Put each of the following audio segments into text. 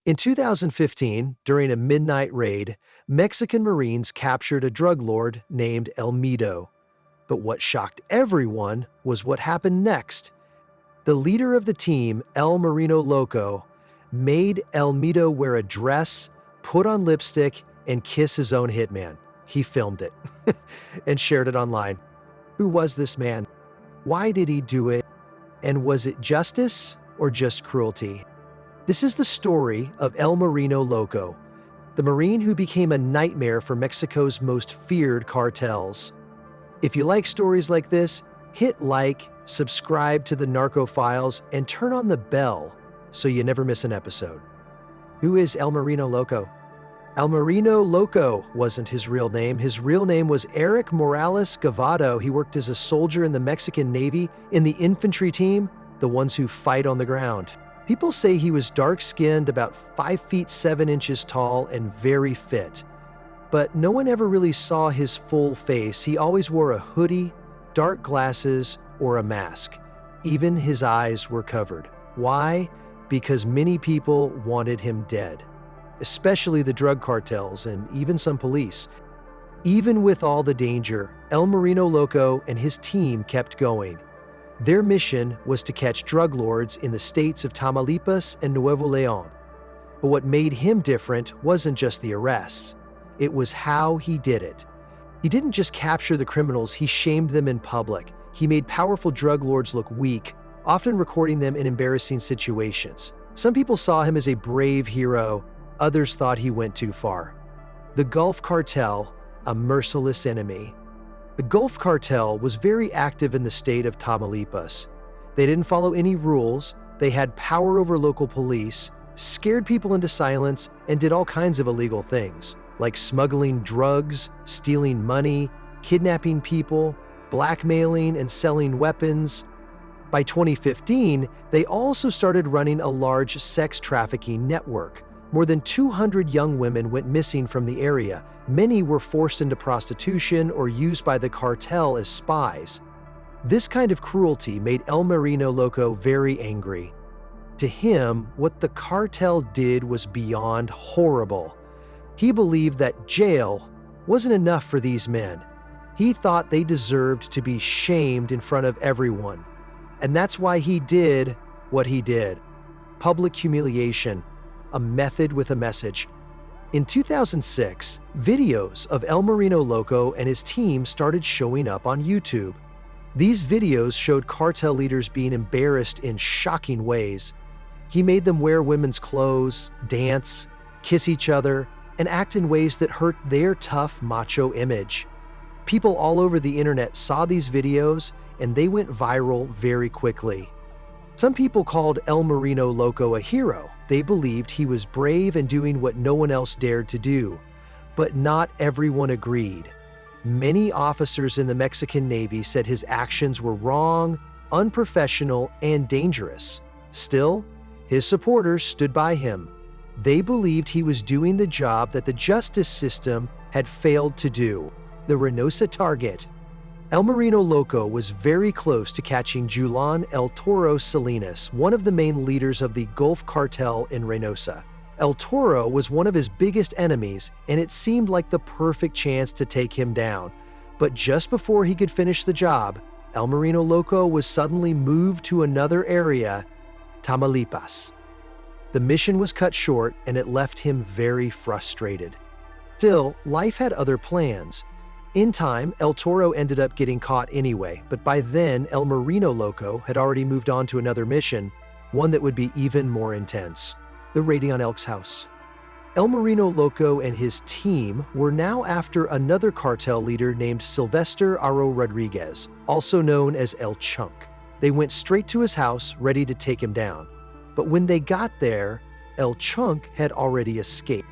In 2015, during a midnight raid, Mexican Marines captured a drug lord named El Mido. But what shocked everyone was what happened next. The leader of the team, El Marino Loco, made El Mido wear a dress, put on lipstick, and kiss his own hitman. He filmed it and shared it online. Who was this man? Why did he do it? And was it justice or just cruelty? This is the story of El Marino Loco, the Marine who became a nightmare for Mexico's most feared cartels. If you like stories like this, hit like, subscribe to the Narco Files, and turn on the bell so you never miss an episode. Who is El Marino Loco? El Marino Loco wasn't his real name. His real name was Eric Morales Gavado. He worked as a soldier in the Mexican Navy in the infantry team, the ones who fight on the ground. People say he was dark-skinned, about 5 feet 7 inches tall, and very fit. But no one ever really saw his full face. He always wore a hoodie, dark glasses, or a mask. Even his eyes were covered. Why? Because many people wanted him dead, especially the drug cartels and even some police. Even with all the danger, El Marino Loco and his team kept going. Their mission was to catch drug lords in the states of Tamaulipas and Nuevo León. But what made him different wasn't just the arrests. It was how he did it. He didn't just capture the criminals, he shamed them in public. He made powerful drug lords look weak, often recording them in embarrassing situations. Some people saw him as a brave hero, others thought he went too far. The Gulf Cartel, a merciless enemy. The Gulf Cartel was very active in the state of Tamaulipas. They didn't follow any rules, they had power over local police, scared people into silence, and did all kinds of illegal things, like smuggling drugs, stealing money, kidnapping people, blackmailing and selling weapons. By 2015, they also started running a large sex trafficking network. More than 200 young women went missing from the area. Many were forced into prostitution or used by the cartel as spies. This kind of cruelty made El Marino Loco very angry. To him, what the cartel did was beyond horrible. He believed that jail wasn't enough for these men. He thought they deserved to be shamed in front of everyone. And that's why he did what he did. Public humiliation, a method with a message. In 2006, videos of El Marino Loco and his team started showing up on YouTube. These videos showed cartel leaders being embarrassed in shocking ways. He made them wear women's clothes, dance, kiss each other, and act in ways that hurt their tough macho image. People all over the internet saw these videos and they went viral very quickly. Some people called El Marino Loco a hero. They believed he was brave and doing what no one else dared to do. But not everyone agreed. Many officers in the Mexican Navy said his actions were wrong, unprofessional, and dangerous. Still, his supporters stood by him. They believed he was doing the job that the justice system had failed to do. The Reynosa target. El Marino Loco was very close to catching Julian El Toro Salinas, one of the main leaders of the Gulf Cartel in Reynosa. El Toro was one of his biggest enemies, and it seemed like the perfect chance to take him down. But just before he could finish the job, El Marino Loco was suddenly moved to another area, Tamaulipas. The mission was cut short, and it left him very frustrated. Still, life had other plans. In time, El Toro ended up getting caught anyway, but by then, El Marino Loco had already moved on to another mission, one that would be even more intense: the raiding on Elk's house. El Marino Loco and his team were now after another cartel leader named Sylvester Aro Rodriguez, also known as El Chunk. They went straight to his house, ready to take him down. But when they got there, El Chunk had already escaped.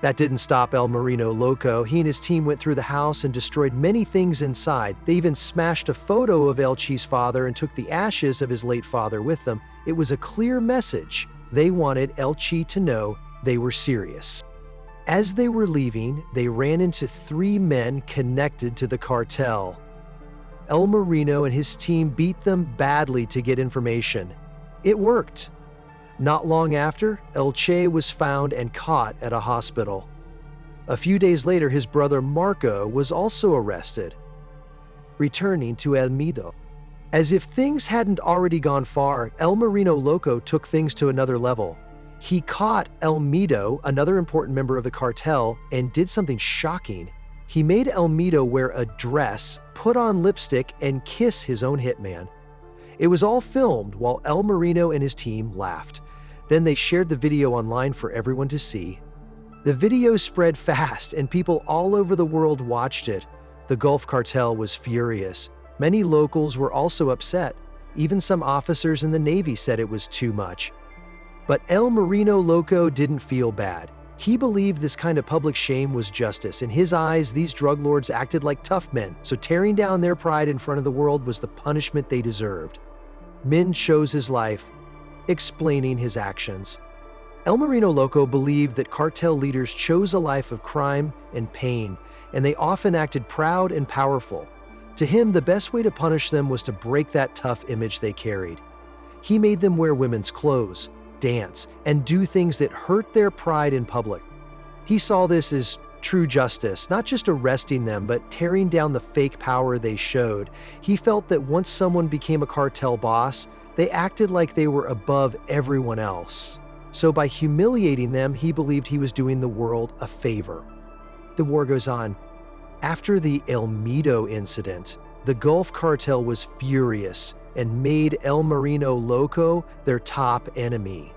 That didn't stop El Marino Loco. He and his team went through the house and destroyed many things inside. They even smashed a photo of El Chi's father and took the ashes of his late father with them. It was a clear message. They wanted El Chi to know they were serious. As they were leaving, they ran into 3 men connected to the cartel. El Marino and his team beat them badly to get information. It worked. Not long after, El Che was found and caught at a hospital. A few days later, his brother Marco was also arrested, returning to El Mido. As if things hadn't already gone far, El Marino Loco took things to another level. He caught El Mido, another important member of the cartel, and did something shocking. He made El Mido wear a dress, put on lipstick, and kiss his own hitman. It was all filmed while El Marino and his team laughed. Then they shared the video online for everyone to see. The video spread fast, and people all over the world watched it. The Gulf Cartel was furious. Many locals were also upset. Even some officers in the Navy said it was too much. But El Marino Loco didn't feel bad. He believed this kind of public shame was justice. In his eyes, these drug lords acted like tough men, so tearing down their pride in front of the world was the punishment they deserved. Min chose his life, explaining his actions. El Marino Loco believed that cartel leaders chose a life of crime and pain, and they often acted proud and powerful. To him, the best way to punish them was to break that tough image they carried. He made them wear women's clothes, dance, and do things that hurt their pride in public. He saw this as true justice, not just arresting them, but tearing down the fake power they showed. He felt that once someone became a cartel boss, they acted like they were above everyone else. So by humiliating them, he believed he was doing the world a favor. The war goes on. After the El Mido incident, the Gulf Cartel was furious and made El Marino Loco their top enemy.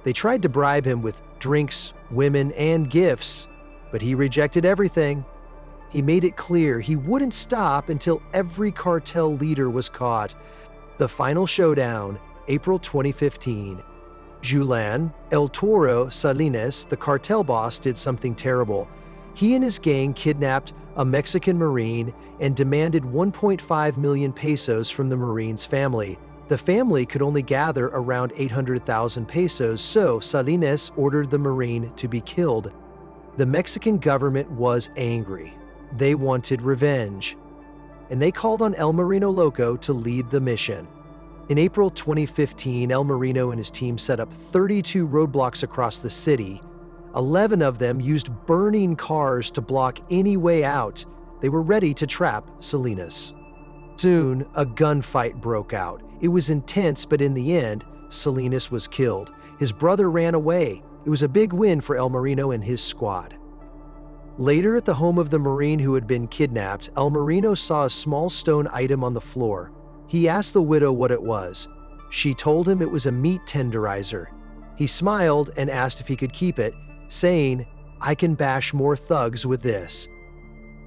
They tried to bribe him with drinks, women, and gifts, but he rejected everything. He made it clear he wouldn't stop until every cartel leader was caught. The final showdown, April 2015. Julian El Toro Salinas, the cartel boss, did something terrible. He and his gang kidnapped a Mexican Marine and demanded 1.5 million pesos from the Marine's family. The family could only gather around 800,000 pesos, so Salinas ordered the Marine to be killed. The Mexican government was angry. They wanted revenge, and they called on El Marino Loco to lead the mission. In April 2015, El Marino and his team set up 32 roadblocks across the city. 11 of them used burning cars to block any way out. They were ready to trap Salinas. Soon, a gunfight broke out. It was intense, but in the end, Salinas was killed. His brother ran away. It was a big win for El Marino and his squad. Later, at the home of the Marine who had been kidnapped, El Marino saw a small stone item on the floor. He asked the widow what it was. She told him it was a meat tenderizer. He smiled and asked if he could keep it, saying, "I can bash more thugs with this."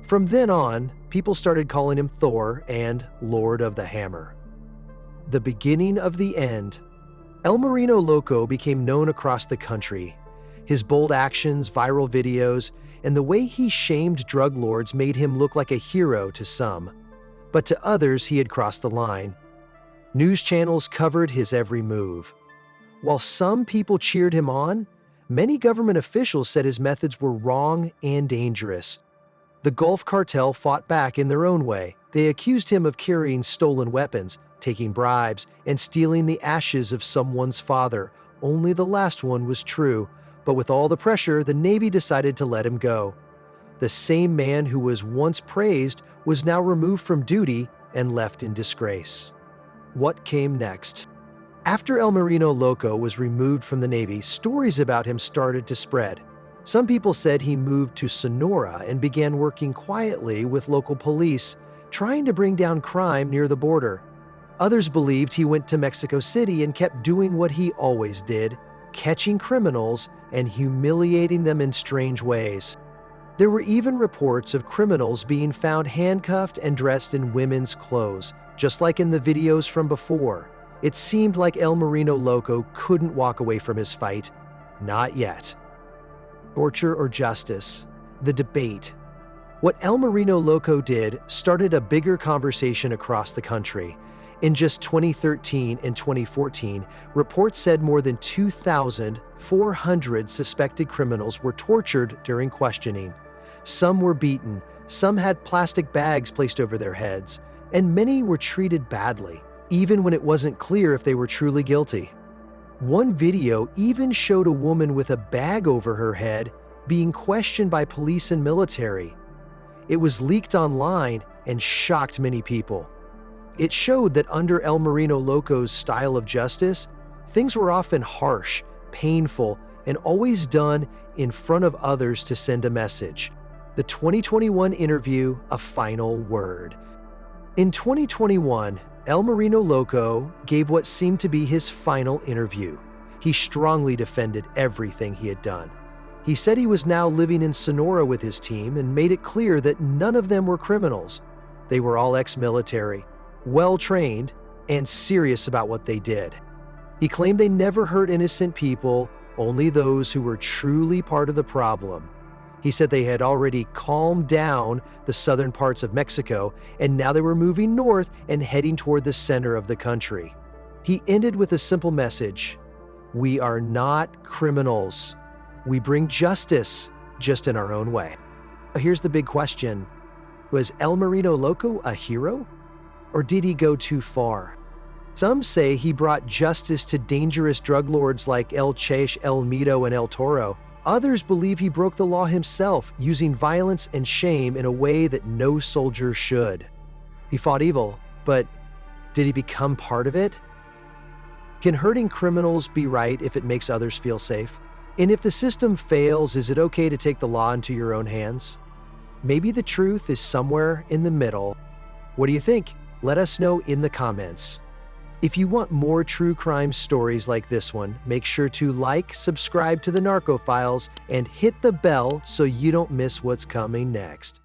From then on, people started calling him Thor and Lord of the Hammer. The beginning of the end. El Marino Loco became known across the country. His bold actions, viral videos, and the way he shamed drug lords made him look like a hero to some. But to others, he had crossed the line. News channels covered his every move. While some people cheered him on, many government officials said his methods were wrong and dangerous. The Gulf Cartel fought back in their own way. They accused him of carrying stolen weapons, taking bribes, and stealing the ashes of someone's father. Only the last one was true, but with all the pressure, the Navy decided to let him go. The same man who was once praised was now removed from duty and left in disgrace. What came next? After El Marino Loco was removed from the Navy, stories about him started to spread. Some people said he moved to Sonora and began working quietly with local police, trying to bring down crime near the border. Others believed he went to Mexico City and kept doing what he always did, catching criminals and humiliating them in strange ways. There were even reports of criminals being found handcuffed and dressed in women's clothes, just like in the videos from before. It seemed like El Marino Loco couldn't walk away from his fight. Not yet. Torture or justice? The debate. What El Marino Loco did started a bigger conversation across the country. In just 2013 and 2014, reports said more than 2,400 suspected criminals were tortured during questioning. Some were beaten, some had plastic bags placed over their heads, and many were treated badly, even when it wasn't clear if they were truly guilty. One video even showed a woman with a bag over her head being questioned by police and military. It was leaked online and shocked many people. It showed that under El Marino Loco's style of justice, things were often harsh, painful, and always done in front of others to send a message. The 2021 interview, a final word. In 2021, El Marino Loco gave what seemed to be his final interview. He strongly defended everything he had done. He said he was now living in Sonora with his team and made it clear that none of them were criminals. They were all ex-military, well-trained, and serious about what they did. He claimed they never hurt innocent people, only those who were truly part of the problem. He said they had already calmed down the southern parts of Mexico, and now they were moving north and heading toward the center of the country. He ended with a simple message: "We are not criminals. We bring justice, just in our own way." Here's the big question. Was El Marino Loco a hero? Or did he go too far? Some say he brought justice to dangerous drug lords like El Che, El Mito, and El Toro. Others believe he broke the law himself, using violence and shame in a way that no soldier should. He fought evil, but did he become part of it? Can hurting criminals be right if it makes others feel safe? And if the system fails, is it okay to take the law into your own hands? Maybe the truth is somewhere in the middle. What do you think? Let us know in the comments. If you want more true crime stories like this one, make sure to like, subscribe to the Narco Files, and hit the bell so you don't miss what's coming next.